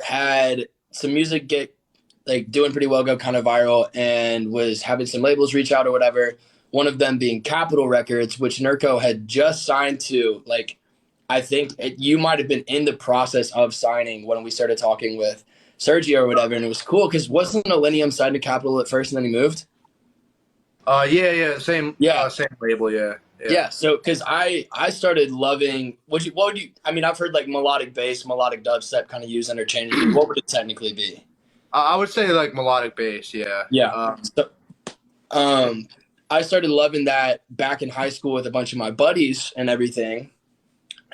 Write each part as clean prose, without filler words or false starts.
had some music get like doing pretty well, go kind of viral, and was having some labels reach out or whatever. One of them being Capitol Records, which Nurko had just signed to. Like, I think you might have been in the process of signing when we started talking with Sergio or whatever, and it was cool because wasn't Millennium signed to Capitol at first and then he moved? Yeah, same, Yeah, same label, yeah, yeah. yeah. So because I started loving what would you? I mean, I've heard like melodic bass, melodic dubstep kind of used interchangeably. What would it technically be? I would say like melodic bass, yeah. Yeah. So, um, I started loving that back in high school with a bunch of my buddies and everything.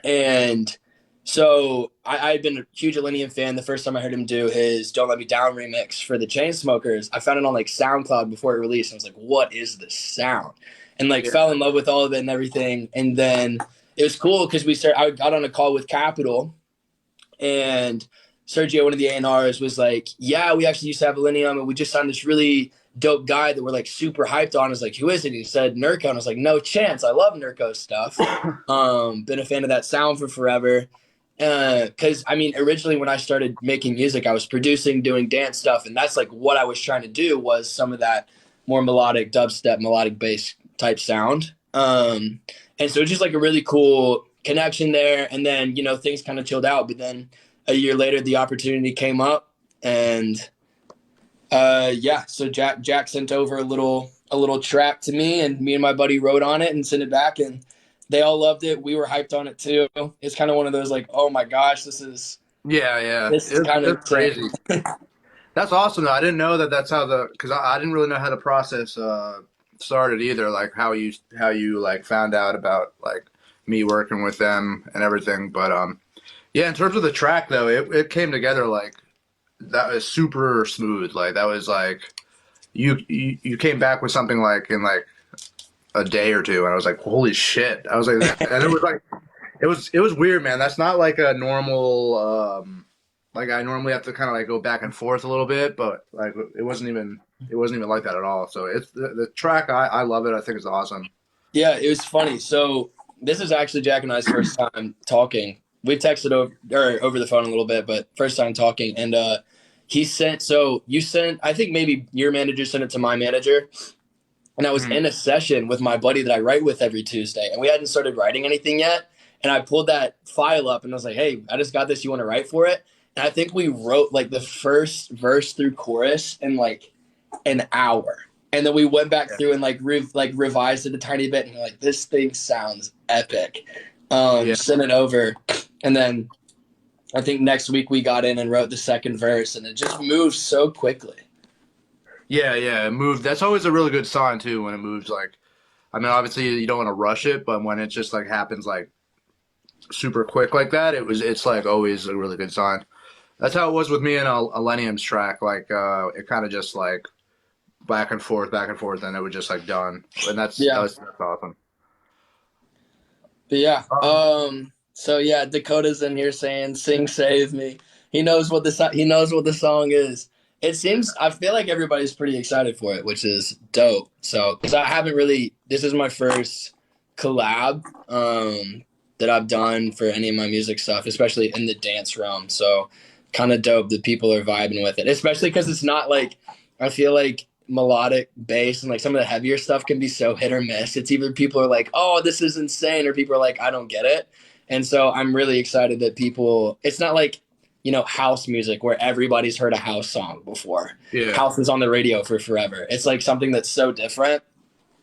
And so I had been a huge Alineian fan. The first time I heard him do his Don't Let Me Down remix for the Chainsmokers, I found it on like SoundCloud before it released. I was like, what is this sound? And like Yeah. fell in love with all of it and everything. And then it was cool because I got on a call with Capitol, and Sergio, one of the A&Rs, was like, yeah, we actually used to have Alineium, and we just signed this really dope guy that we're like super hyped on. I was like, who is it? He said Nurko, and I was like, no chance. I love Nurko stuff. Been a fan of that sound for forever. Because I mean, originally when I started making music, I was producing, doing dance stuff, and that's like what I was trying to do was some of that more melodic dubstep, melodic bass type sound. And so it's just like a really cool connection there. And then things kind of chilled out, but then a year later the opportunity came up, and yeah, so Jack sent over a little track to me, and me and my buddy wrote on it and sent it back, and they all loved it. We were hyped on it too. It's kind of one of those like, oh my gosh, Yeah. this is kind of It's crazy. That's awesome though. I didn't know that that's how because I didn't really know how the process started either. Like how you like found out about like me working with them and everything. But yeah, in terms of the track though, it came together like that was super smooth. Like that was like you came back with something like in like a day or two, and I was like, holy shit! I was like, and it was like it was weird, man. That's not like a normal. Like I normally have to kind of like go back and forth a little bit, but like it wasn't even like that at all. So it's the track. I love it. I think it's awesome. Yeah, it was funny. So this is actually Jack and I's first time talking. We've texted over the phone a little bit, but first time talking. And he sent. So you sent. I think maybe your manager sent it to my manager, and I was Mhm. in a session with my buddy that I write with every Tuesday, and we hadn't started writing anything yet. And I pulled that file up, and I was like, "Hey, I just got this. You want to write for it?" And I think we wrote like the first verse through chorus in like an hour. And then we went back Yeah. through and like revised it a tiny bit, and we're like, this thing sounds epic. Yeah. Sent it over, and then I think next week we got in and wrote the second verse, and it just moved so quickly. Yeah. It moved. That's always a really good sign too when it moves. Like, I mean, obviously you don't want to rush it, but when it just like happens like super quick like that, it's like always a really good sign. That's how it was with me and Alenium's track. Like, it kind of just like back and forth, and it was just like done. And Yeah, that's awesome. but yeah. Um, So yeah, Dakota's in here saying, "Sing, save me." He knows what the song is. It seems I feel like everybody's pretty excited for it, which is dope. So because I haven't really, this is my first collab that I've done for any of my music stuff, especially in the dance realm. So kind of dope that people are vibing with it, especially because it's not like I feel like melodic bass and like some of the heavier stuff can be so hit or miss. It's either people are like, "Oh, this is insane," or people are like, "I don't get it." And so I'm really excited that people. It's not like house music where everybody's heard a house song before. yeah, House is on the radio for forever. It's like something that's so different,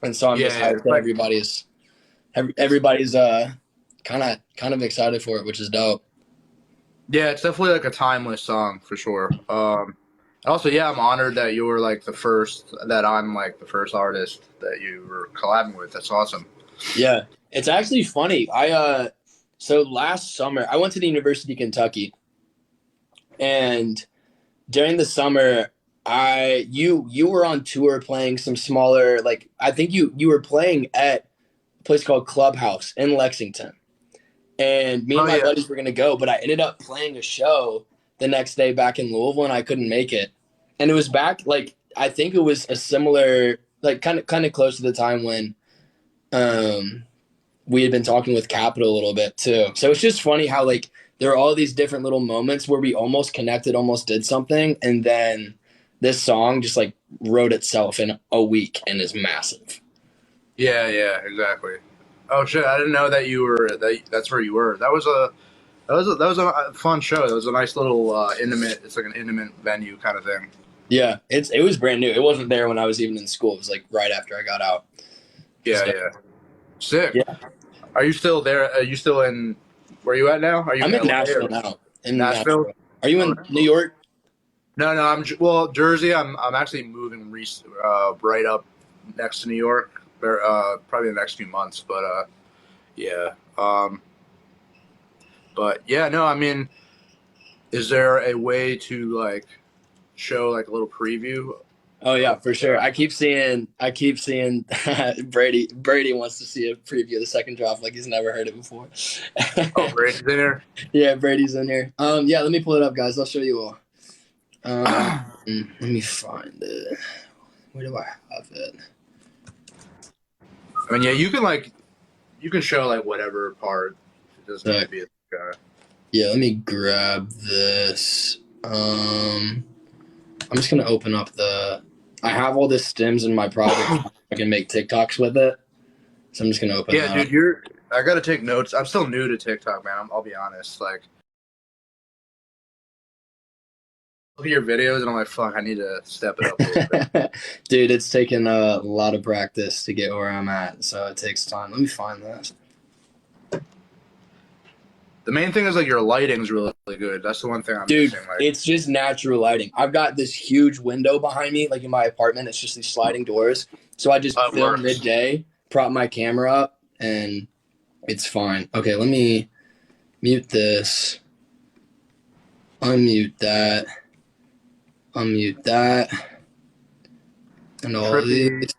and so I'm just yeah. hyped It's that like everybody's kind of excited for it, which is dope. yeah, it's definitely like a timeless song for sure. Also, yeah, I'm honored that you were like I'm like the first artist that you were collabing with. That's awesome. Yeah, it's actually funny. So last summer I went to the University of Kentucky, and during the summer you were on tour playing some smaller, like I think you were playing at a place called Clubhouse in Lexington. And me and Oh my yeah, buddies were gonna go, but I ended up playing a show the next day back in Louisville, and I couldn't make it. And it was back like I think it was a similar like kind of close to the time when um we had been talking with Capital a little bit too. So it's just funny how like there are all these different little moments where we almost connected, almost did something, and then this song just like wrote itself in a week and is massive. Yeah, exactly. Oh shit! I didn't know that you were that's where you were. That was a fun show. That was a nice little intimate. It's like an intimate venue kind of thing. Yeah, it was brand new. It wasn't there when I was even in school. It was like right after I got out. So, Yeah. Sick. yeah. Are you still there? Are you still in? Where are you at now? Are you I'm in LA Nashville or now. In Nashville? Nashville. Are you in New York? No. Well, Jersey. I'm actually moving right up next to New York. Probably the next few months, but yeah. But yeah, no. I mean, is there a way to like show like a little preview? Oh yeah, for sure. I keep seeing Brady wants to see a preview of the second drop like he's never heard it before. Oh, Brady's in there. Yeah, Brady's in here. Yeah, let me pull it up, guys. I'll show you all. Let me find it. Where do I have it? I mean, yeah, you can show like whatever part. It doesn't have to be a guy. Yeah, let me grab this. I'm just gonna open up I have all the stems in my project. I can make TikToks with it. So I'm just gonna open that up. Dude, I gotta take notes. I'm still new to TikTok, man. I'll be honest. Like, look at your videos, and I'm like, fuck, I need to step it up a little bit. Dude, it's taken a lot of practice to get where I'm at, so it takes time. Let me find this. The main thing is like your lighting's really good. That's the one thing I'm missing. Like, it's just natural lighting. I've got this huge window behind me, like in my apartment. It's just these sliding doors. So I just film midday, prop my camera up, and it's fine. Okay, let me mute this. Unmute that. And all these.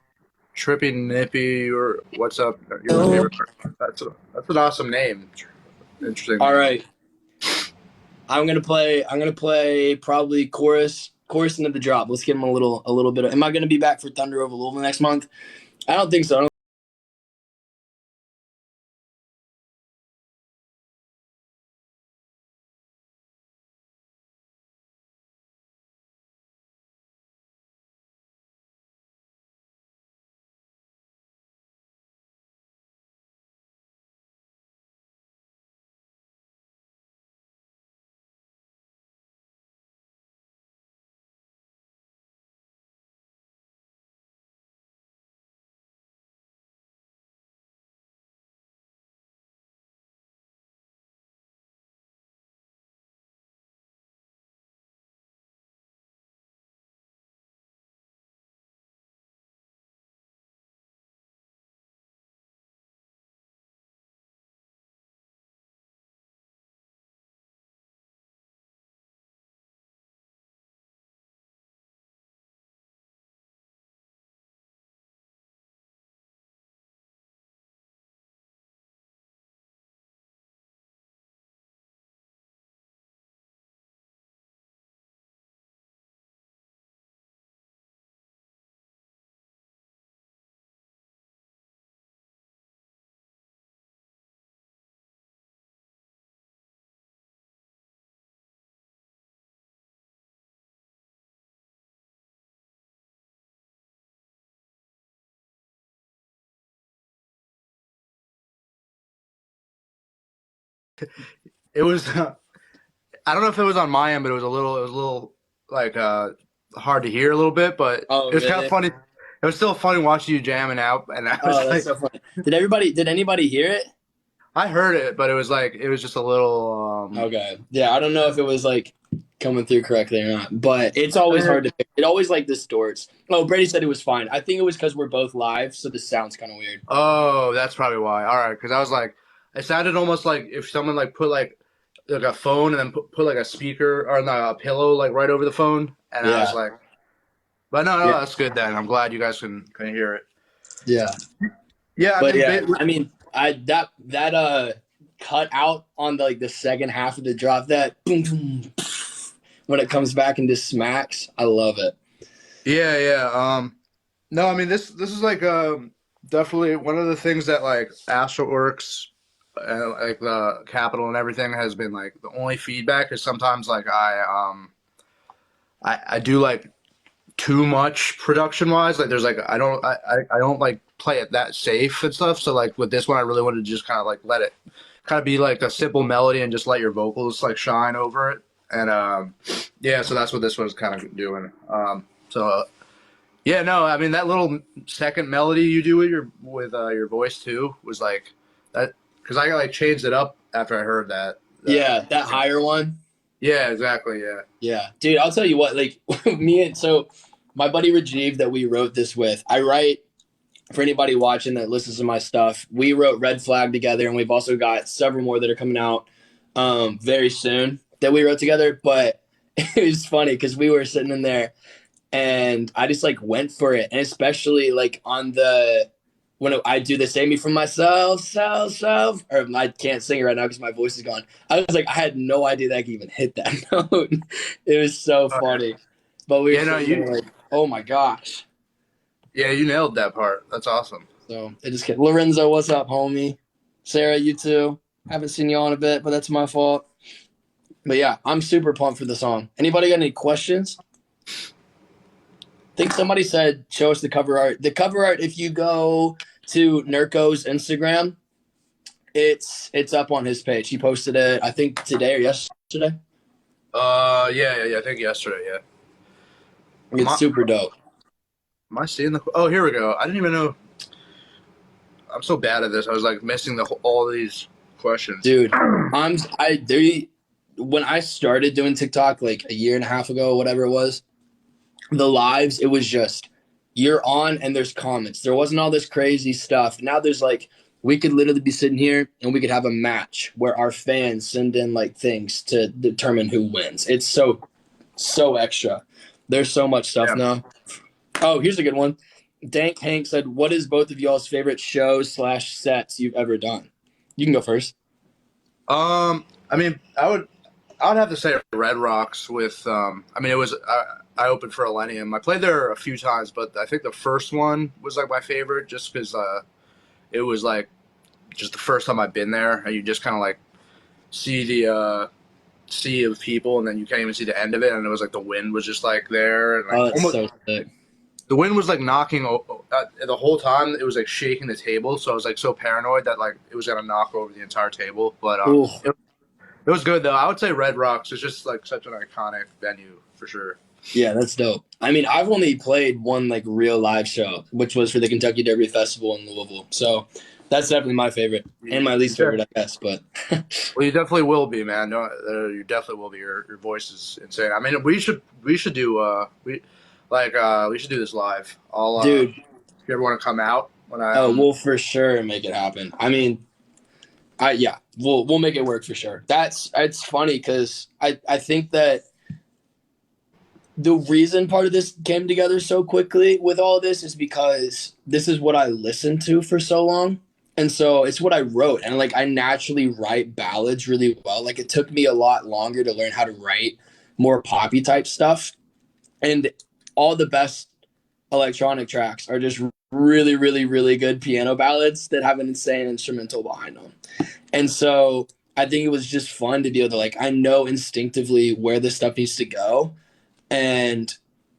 Trippy Nippy, or what's up? Your favorite? That's an awesome name. Interesting. All right. I'm gonna play probably chorus into the drop. Let's give him a little bit of. Am I gonna be back for Thunder over Louisville next month? I don't think so. It was. I don't know if it was on my end, but it was a little like hard to hear a little bit, but it was kind of funny. It was still funny watching you jamming out, and I was that's so funny. Did anybody hear it? I heard it, but it was just a little. Okay, yeah, I don't know if it was like coming through correctly or not, but it's always hard to pick. It always like distorts. Oh, Brady said it was fine. I think it was because we're both live, so the sound's kind of weird. Oh, that's probably why. All right, because I was like, it sounded almost like if someone like put like a phone and then put like a speaker or not a pillow like right over the phone, and I was like, but no, that's good then. I'm glad you guys can hear it. Yeah, yeah, but that cut out on the second half of the drop, that boom, boom, when it comes back and just smacks. I love it. Yeah. No, I mean this is like definitely one of the things that like Astroworks like the Capitol and everything has been like the only feedback is sometimes like I do like too much production wise. Like there's like I don't like play it that safe and stuff. So like with this one, I really wanted to just kind of like let it kind of be like a simple melody and just let your vocals like shine over it. And yeah, so that's what this one's kind of doing. So yeah, no, I mean that little second melody you do with your voice too was like that because I like changed it up after I heard that. Yeah, that higher one. Yeah, exactly. Yeah. Yeah, dude, I'll tell you what, like my buddy Rajiv that we wrote this with, I write for anybody watching that listens to my stuff. We wrote Red Flag together, and we've also got several more that are coming out very soon that we wrote together. But it was funny because we were sitting in there and I just like went for it. And especially like when I do the Save Me From Myself, self, or I can't sing it right now because my voice is gone. I was like, I had no idea that I could even hit that note. It was so funny. But we were like, oh my gosh. Yeah, you nailed that part. That's awesome. So it just kept Lorenzo, what's up, homie? Sarah, you too. Haven't seen you on a bit, but that's my fault. But yeah, I'm super pumped for the song. Anybody got any questions? I think somebody said show us the cover art. The cover art, if you go to Nurko's Instagram, it's up on his page. He posted it, I think today or yesterday. Yeah. I think yesterday. Yeah. It's super dope. Am I seeing the? Oh, here we go. I didn't even know. I'm so bad at this. I was like missing all these questions. Dude, when I started doing TikTok like a year and a half ago, whatever it was, the lives, it was just you're on and there's comments. There wasn't all this crazy stuff. Now there's like we could literally be sitting here and we could have a match where our fans send in like things to determine who wins. It's so extra. There's so much stuff now. Oh, here's a good one. Dank Hank said, what is both of y'all's favorite shows/sets you've ever done? You can go first. I mean, I would have to say Red Rocks with, I mean, it was, I opened for Millennium. I played there a few times, but I think the first one was like my favorite just because it was like just the first time I've been there and you just kind of like see the sea of people and then you can't even see the end of it. And it was like the wind was just like there. And like, that's so sick. The wind was like knocking the whole time. It was like shaking the table, so I was like so paranoid that like it was gonna knock over the entire table. But it was good though. I would say Red Rocks is just like such an iconic venue for sure. Yeah, that's dope. I mean, I've only played one like real live show, which was for the Kentucky Derby Festival in Louisville. So that's definitely my favorite and my least favorite, I guess. But well, you definitely will be, man. No, you definitely will be. Your voice is insane. I mean, we should do we should do this live. Dude, if you ever want to come out when we'll for sure make it happen. I mean, we'll make it work for sure. It's funny because I think that the reason part of this came together so quickly with all this is because this is what I listened to for so long. And so it's what I wrote. And like I naturally write ballads really well. Like it took me a lot longer to learn how to write more poppy type stuff. And all the best electronic tracks are just really, really, really good piano ballads that have an insane instrumental behind them. And so I think it was just fun to be able to like, I know instinctively where this stuff needs to go. And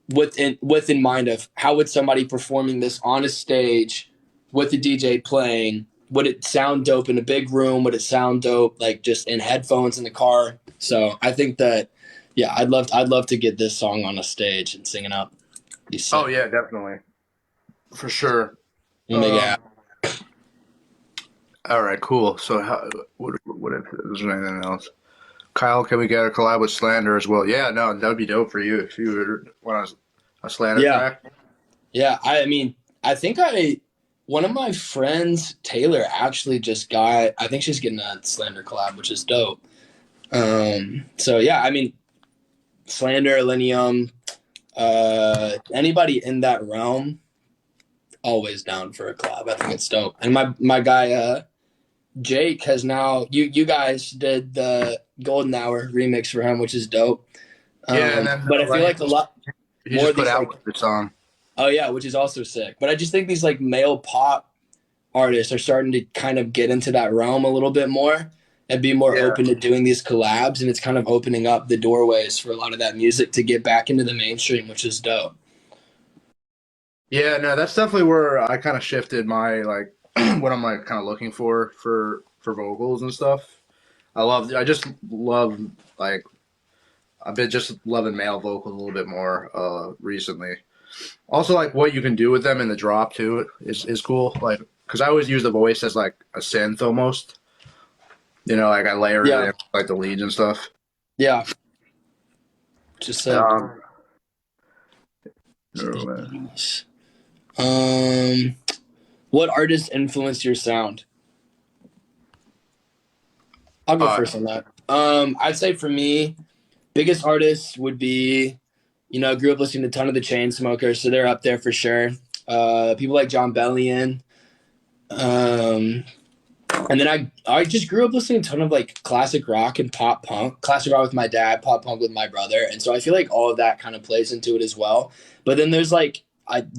with in mind of how would somebody performing this on a stage with the DJ playing, would it sound dope in a big room? Would it sound dope like just in headphones in the car? So I think that, yeah, I'd love to get this song on a stage and sing it up. Oh yeah, definitely, for sure. We'll make it happen. All right, cool. So what if there's anything else? Kyle, can we get a collab with Slander as well? Yeah, no, that would be dope for you if you want a Slander track. Yeah, I mean, I think one of my friends, Taylor, actually just got, I think she's getting a Slander collab, which is dope. So yeah, I mean, Slander, Millennium, anybody in that realm, always down for a collab. I think it's dope. And my guy, Jake has now, you guys did the Golden Hour remix for him, which is dope. Yeah, but I feel like a lot more just put out with the song. Oh yeah, which is also sick. But I just think these like male pop artists are starting to kind of get into that realm a little bit more and be more Yeah. open to doing these collabs, and it's kind of opening up the doorways for a lot of that music to get back into the mainstream, which is dope. Yeah, no, that's definitely where I kind of shifted my like what I'm like kind of looking for vocals and stuff. I just love like I've been just loving male vocals a little bit more recently. Also, like what you can do with them in the drop too is cool. Like because I always use the voice as like a synth almost. You know, like I layer it Yeah, in like the leads and stuff. yeah, just sick. Um, no, man. Um, what artist influenced your sound? I'll go Uh, first on that. I'd say for me, biggest artists would be, grew up listening to a ton of the Chainsmokers, so they're up there for sure. People like John Bellion. Um, and then I just grew up listening to a ton of like classic rock and pop punk. Classic rock with my dad, pop punk with my brother, and so I feel like all of that kind of plays into it as well. But then there's like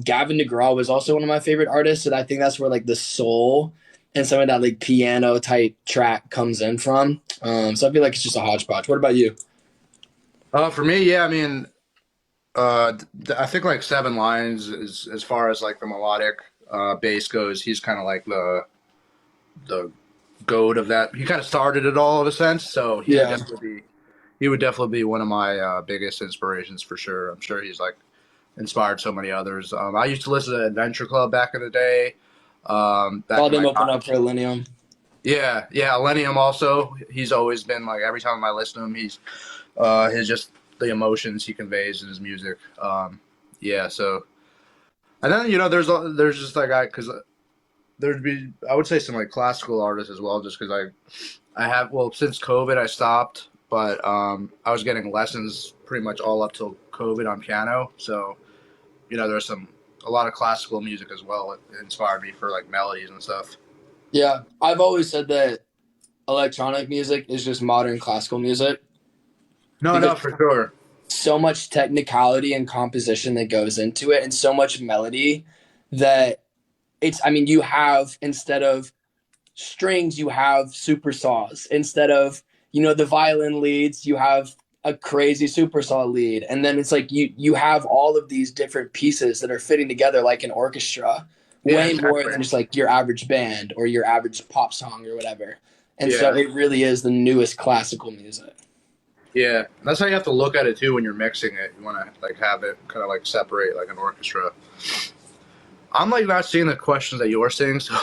Gavin DeGraw was also one of my favorite artists, and I think that's where like the soul and some of that like piano type track comes in from. So I feel like it's just a hodgepodge. What about you? for me, yeah, I mean, I think like Seven Lines is as far as like the melodic bass goes. He's kind of like the goat of that. He kind of started it all in a sense, so Yeah. he would definitely be one of my biggest inspirations for sure. I'm sure he's like inspired so many others. I used to listen to Adventure Club back in the day. Back Saw in them my open up for Millennium. yeah, Lenium also. He's always been like every time I listen to him, he's his just the emotions he conveys in his music. Yeah, so and then there's just like because there'd be I would say some like classical artists as well, just because I have well since COVID I stopped, but I was getting lessons pretty much all up till COVID on piano, so there's a lot of classical music as well. It inspired me for like melodies and stuff. Yeah, I've always said that electronic music is just modern classical music No, because no, for sure. so much technicality and composition that goes into it and so much melody that you have, instead of strings, you have super saws. Instead of, the violin leads, you have a crazy super saw lead. And then it's like you have all of these different pieces that are fitting together like an orchestra, Yeah, way more exactly. than just like your average band or your average pop song or whatever. And so Yeah, it really is the newest classical music. yeah. That's how you have to look at it too when you're mixing it. You want to like have it kind of like separate like an orchestra. I'm like not seeing the questions that you're seeing, so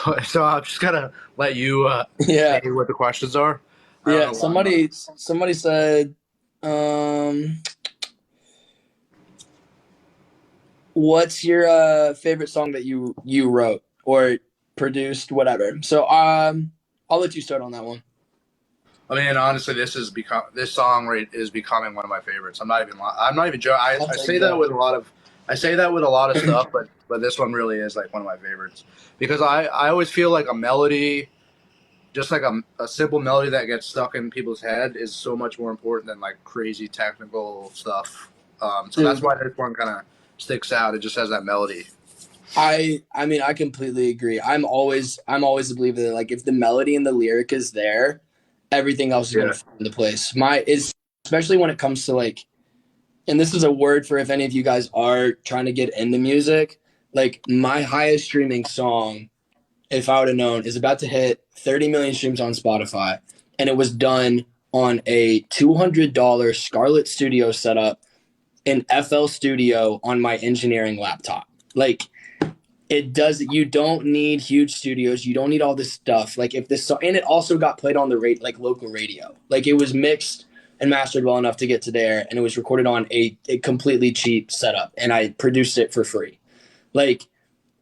I'm just gonna let you Yeah. say what the questions are. I don't Yeah. know why I'm not. Somebody said, um, what's your favorite song that you wrote or produced, whatever? So I'll let you start on that one. I mean, honestly, this song right is becoming one of my favorites. I'm not even joking. I'll I take say that that. with a lot of I say that with a lot of stuff, but this one really is like one of my favorites because I always feel like a melody, just like a simple melody that gets stuck in people's head, is so much more important than like crazy technical stuff. So that's Dude, why this one kind of sticks out. It just has that melody. I completely agree. I'm always a believer that like if the melody and the lyric is there, everything else is Yeah. gonna fall into place. My is especially when it comes to like, and this is a word for if any of you guys are trying to get into music, like my highest streaming song, if I would have known, is about to hit 30 million streams on Spotify. And it was done on a $200 Scarlett Studio setup in FL Studio on my engineering laptop. Like, you don't need huge studios. You don't need all this stuff. Like, if this song, and it also got played on the like local radio. Like, it was mixed and mastered well enough to get to there. And it was recorded on a completely cheap setup. And I produced it for free. Like,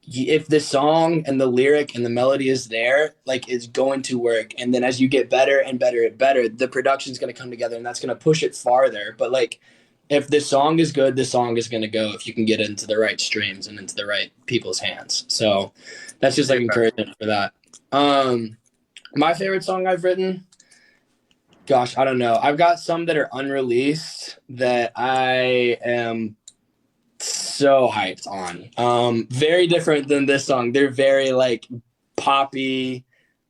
if the song and the lyric and the melody is there, like it's going to work. And then as you get better and better and better, the production's going to come together and that's going to push it farther. But like, if the song is good, the song is going to go if you can get it into the right streams and into the right people's hands. So that's just like encouragement for that. My favorite song I've written, gosh, I don't know. I've got some that are unreleased that I am so hyped on. Very different than this song. They're very like poppy,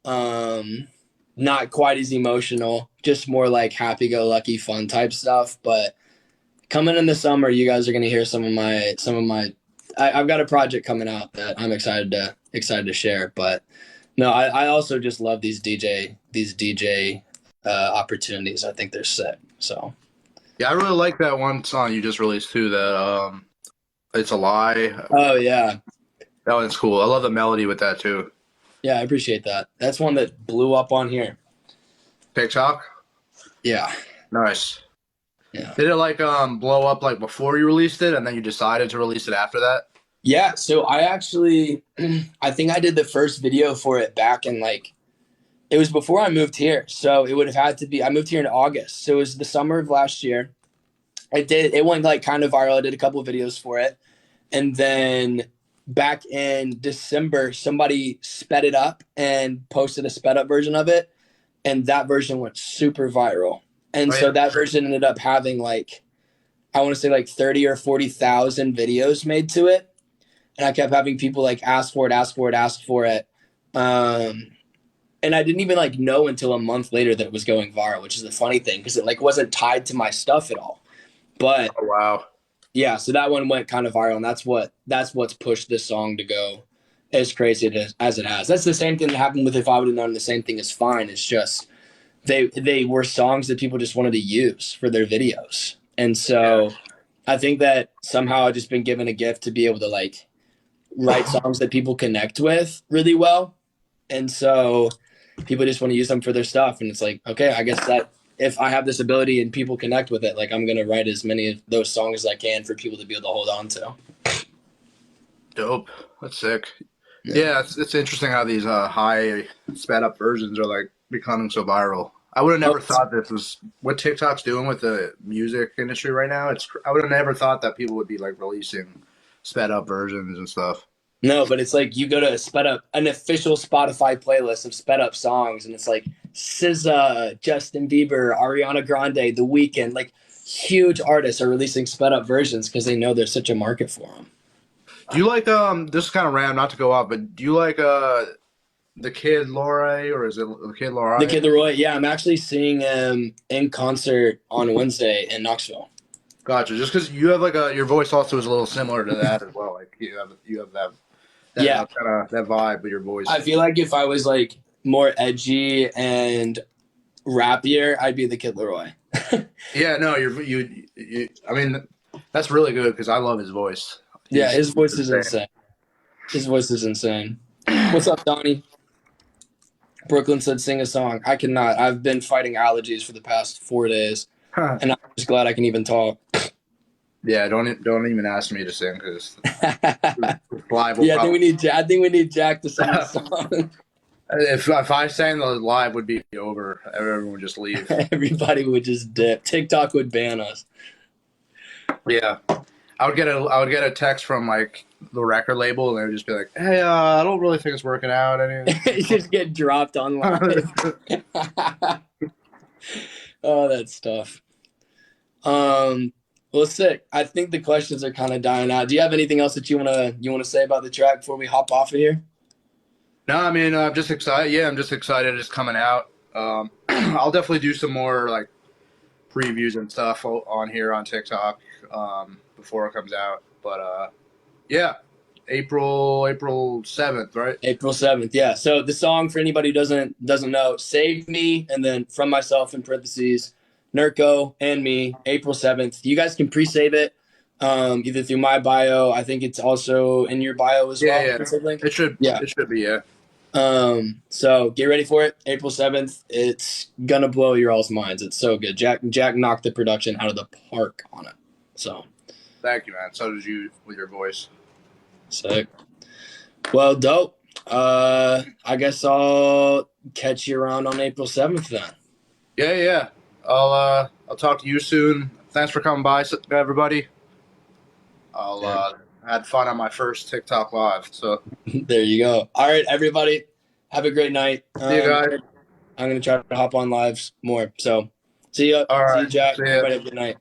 not quite as emotional, just more like happy-go-lucky fun type stuff. But coming in the summer, you guys are gonna hear some of my. I've got a project coming out that I'm excited to share. But no, I also just love these DJ opportunities. I think they're sick. So Yeah, I really like that one song you just released too. That It's a Lie. oh yeah, That one's cool. I love the melody with that too. yeah, I appreciate that. That's one that blew up on here. TikTok. Yeah, Nice. yeah. Did it like blow up like before you released it, and then you decided to release it after that? Yeah, so I actually, I think I did the first video for it back in like, it was before I moved here. So it would have had to be, I moved here in August. So it was the summer of last year. It went like kind of viral. I did a couple of videos for it. And then back in December, somebody sped it up and posted a sped up version of it. And that version went super viral. And so that version ended up having like, I want to say like 30 or 40,000 videos made to it. And I kept having people like ask for it. And I didn't even like know until a month later that it was going viral, which is the funny thing because it like wasn't tied to my stuff at all. But Oh, wow. yeah, so that one went kind of viral, and that's what's pushed this song to go as crazy as it has. That's the same thing that happened with If I Would Have Known. The same thing is Fine. It's just they were songs that people just wanted to use for their videos, and so I think that somehow I've just been given a gift to be able to like write songs that people connect with really well, and so people just want to use them for their stuff. And it's like, okay, I guess that if I have this ability and people connect with it, like I'm going to write as many of those songs as I can for people to be able to hold on to. Dope. That's sick. Yeah, it's interesting how these high sped up versions are like becoming so viral. I would have never thought this was what TikTok's doing with the music industry right now. I would have never thought that people would be like releasing sped up versions and stuff. No, but it's like you go to an official Spotify playlist of sped up songs, and it's like SZA, Justin Bieber, Ariana Grande, The Weeknd, like huge artists are releasing sped up versions because they know there's such a market for them. Do you like this is kind of random, not to go off, but do you like the Kid Laroi, or is it the Kid Laroi? The Kid Laroi, yeah, I'm actually seeing him in concert on Wednesday in Knoxville. Gotcha. Just because you have like your voice also is a little similar to that as well. Like you have that kind of that vibe with your voice. I feel like if I was like more edgy and rappier, I'd be the Kid Laroi. Yeah, no, you. I mean, that's really good because I love his voice. Yeah, his voice is insane. His voice is insane. What's up, Donnie? Brooklyn said, "Sing a song." I cannot. I've been fighting allergies for the past 4 days, and I'm just glad I can even talk. Yeah, don't even ask me to sing because live. Yeah, I think we need Jack to sing the song. If I sang, the live would be over. Everyone would just leave. Everybody would just dip. TikTok would ban us. Yeah, I would get a text from like the record label, and they would just be like, "Hey, I don't really think it's working out." You just get dropped online. Oh, that's tough. Well, sick. I think the questions are kind of dying out. Do you have anything else that you wanna say about the track before we hop off of here? No, I mean, I'm just excited. Yeah, I'm just excited it's coming out. I'll definitely do some more like previews and stuff on here on TikTok before it comes out. But yeah, April 7th, right? April 7th, yeah. So the song, for anybody who doesn't know, Save Me, and then From Myself in parentheses, Nurko and me, April 7th. You guys can pre-save it either through my bio. I think it's also in your bio as well. Yeah. It should be, yeah. So get ready for it. April 7th. It's gonna blow your all's minds. It's so good. Jack knocked the production out of the park on it. So thank you, man. So did you with your voice. Sick. Well, dope. I guess I'll catch you around on April 7th then. Yeah. I'll talk to you soon. Thanks for coming by, everybody. I had fun on my first TikTok live. So there you go. All right, everybody. Have a great night. See you guys. I'm gonna try to hop on lives more. So see you. All right. See you, Jack. See ya. Everybody have a good night.